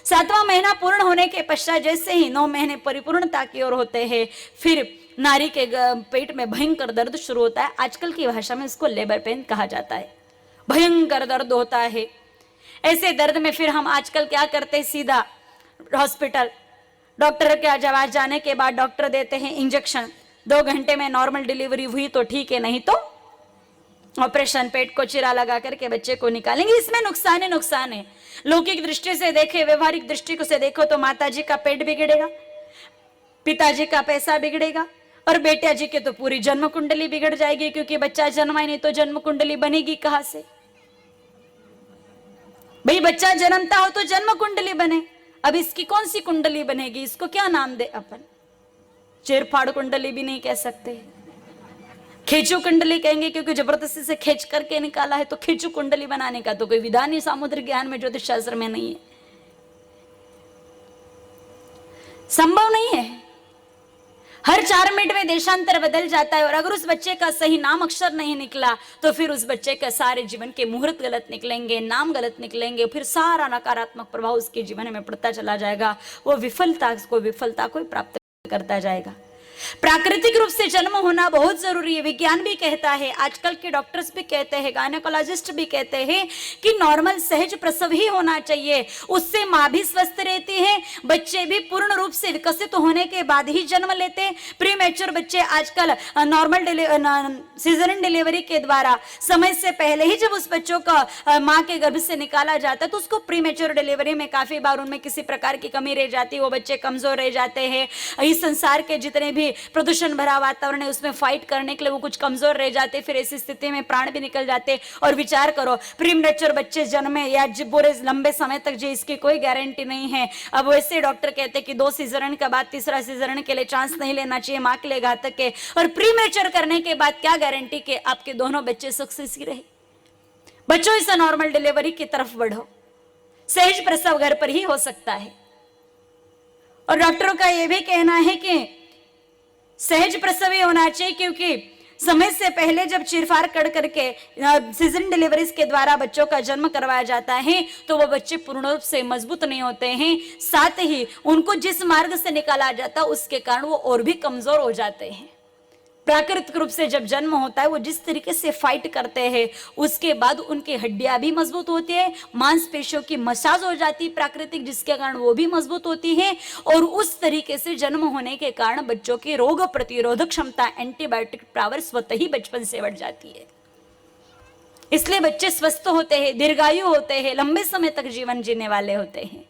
7वां महीना पूर्ण होने के पश्चात जैसे ही 9 महीने परिपूर्णता की ओर होते हैं, फिर नारी के पेट में भयंकर दर्द शुरू होता है। आजकल की भाषा में इसको लेबर पेन कहा जाता है। भयंकर दर्द होता है। ऐसे दर्द में फिर हम आजकल क्या करते हैं, सीधा हॉस्पिटल, डॉक्टर के आवाज जाने के बाद डॉक्टर देते हैं इंजेक्शन। 2 घंटे में नॉर्मल डिलीवरी हुई तो ठीक है, नहीं तो ऑपरेशन, पेट को चिरा लगा करके बच्चे को निकालेंगे। इसमें नुकसान ही नुकसान है। लौकिक दृष्टि से देखे, व्यवहारिक दृष्टि से देखो तो माताजी का पेट बिगड़ेगा, पिताजी का पैसा बिगड़ेगा और बेटा जी के तो पूरी जन्म कुंडली बिगड़ जाएगी, क्योंकि बच्चा जन्मा ही नहीं तो जन्म कुंडली बनेगी कहां से। भाई बच्चा जन्मता हो तो जन्म कुंडली बने, अब इसकी कौन सी कुंडली बनेगी, इसको क्या नाम दे अपन? चेरफाड़ कुंडली भी नहीं कह सकते, खींचू कुंडली कहेंगे, क्योंकि जबरदस्ती से खींच करके निकाला है। तो खींचू कुंडली बनाने का तो कोई विधान ही सामुद्रिक ज्ञान में, ज्योतिष शास्त्र में नहीं है, संभव नहीं है। हर 4 मिनट में देशांतर बदल जाता है, और अगर उस बच्चे का सही नाम अक्षर नहीं निकला तो फिर उस बच्चे के सारे जीवन के मुहूर्त गलत निकलेंगे, नाम गलत निकलेंगे, फिर सारा नकारात्मक प्रभाव उसके जीवन में पड़ता चला जाएगा। वो विफलता को प्राप्त करता जाएगा। प्राकृतिक रूप से जन्म होना बहुत जरूरी है। विज्ञान भी कहता है, आजकल के डॉक्टर्स भी कहते हैं, गायनेकोलॉजिस्ट भी कहते हैं कि नॉर्मल सहज प्रसव ही होना चाहिए। उससे माँ भी स्वस्थ रहती है, बच्चे भी पूर्ण रूप से विकसित होने के बाद ही जन्म लेते हैं। प्री मैच्योर बच्चे आजकल नॉर्मल सीजरियन डिलीवरी के द्वारा समय से पहले ही जब उस बच्चों का माँ के गर्भ से निकाला जाता है तो उसको प्री मैच्योर डिलीवरी में काफी बार उनमें किसी प्रकार की कमी रह जाती है, वो बच्चे कमजोर रह जाते हैं। इस संसार के जितने भी प्रदूषण भरा वातावरण है उसमें फाइट करने के लिए वो कुछ कमजोर रह जाते, फिर ऐसी स्थिति में प्राण भी निकल जाते। और विचार करो, प्रीमेच्योर बच्चे जन्मे या पूरे लंबे समय तक जी, इसकी कोई गारंटी नहीं है। अब वैसे डॉक्टर कहते हैं कि 2 सीजरन के बाद तीसरा सीजरन के लिए चांस नहीं लेना चाहिए, मां के लिए घातक है। और प्रीमेच्योर करने के बाद क्या गारंटी कि आपके दोनों बच्चे सक्सेस ही रहे। बच्चों, इस नॉर्मल डिलीवरी की तरफ बढ़ो। सहज प्रसव घर पर ही हो सकता है। और डॉक्टरों का यह भी कहना है कि सहज प्रसव होना चाहिए, क्योंकि समय से पहले जब चीरफाड़ कर करके सीजन डिलीवरीज के द्वारा बच्चों का जन्म करवाया जाता है तो वो बच्चे पूर्ण रूप से मजबूत नहीं होते हैं, साथ ही उनको जिस मार्ग से निकाला जाता है उसके कारण वो और भी कमजोर हो जाते हैं। प्राकृतिक रूप से जब जन्म होता है वो जिस तरीके से फाइट करते हैं उसके बाद उनकी हड्डियां भी मजबूत होती है, मांसपेशियों की मसाज हो जाती है प्राकृतिक, जिसके कारण वो भी मजबूत होती है। और उस तरीके से जन्म होने के कारण बच्चों की रोग प्रतिरोधक क्षमता, एंटीबायोटिक पावर स्वतः ही बचपन से बढ़ जाती है। इसलिए बच्चे स्वस्थ होते हैं, दीर्घायु होते हैं, लंबे समय तक जीवन जीने वाले होते हैं।